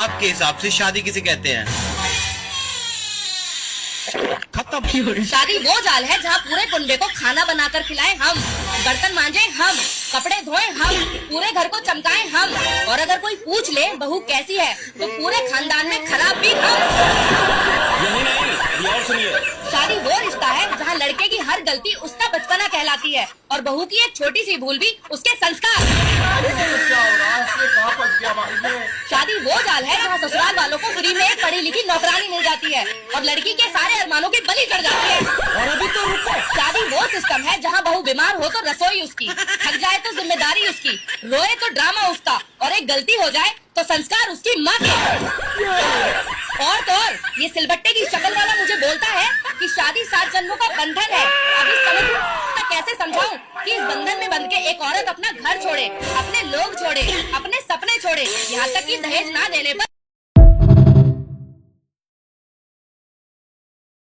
आपके हिसाब से शादी किसे कहते हैं? खत्म। शादी वो जाल है जहाँ पूरे कुंबे को खाना बनाकर खिलाएं हम, बर्तन मांजे हम, कपड़े धोए हम, पूरे घर को चमकाएं हम, और अगर कोई पूछ ले बहू कैसी है तो पूरे खानदान में खराब भी हम। यही नहीं, ये और सुनिए। शादी वो रिश्ता है जहाँ लड़के की हर गलती उसका बचपना कहलाती है और बहू की एक छोटी सी भूल भी उसके संस्कार। शादी वो जाल है जहाँ ससुराल वालों को फ्री में एक पढ़ी लिखी नौकरानी मिल जाती है और लड़की के सारे अरमानों की बलि चढ़ जाती है। और अभी तो रुको। शादी वो सिस्टम है जहाँ बहू बीमार हो तो रसोई उसकी, थक जाए तो जिम्मेदारी उसकी, रोए तो ड्रामा उसका, और एक गलती हो जाए तो संस्कार उसकी माँ के। और तो और ये सिलबट्टे की शक्ल वाला मुझे बोलता है कि शादी 7 जन्मों का बंधन है। अभी समझ तक कैसे समझाऊं कि इस बंधन में बंध के एक औरत अपना घर छोड़े, अपने लोग छोड़े, अपने सपने छोड़े, यहाँ तक कि दहेज ना देने पर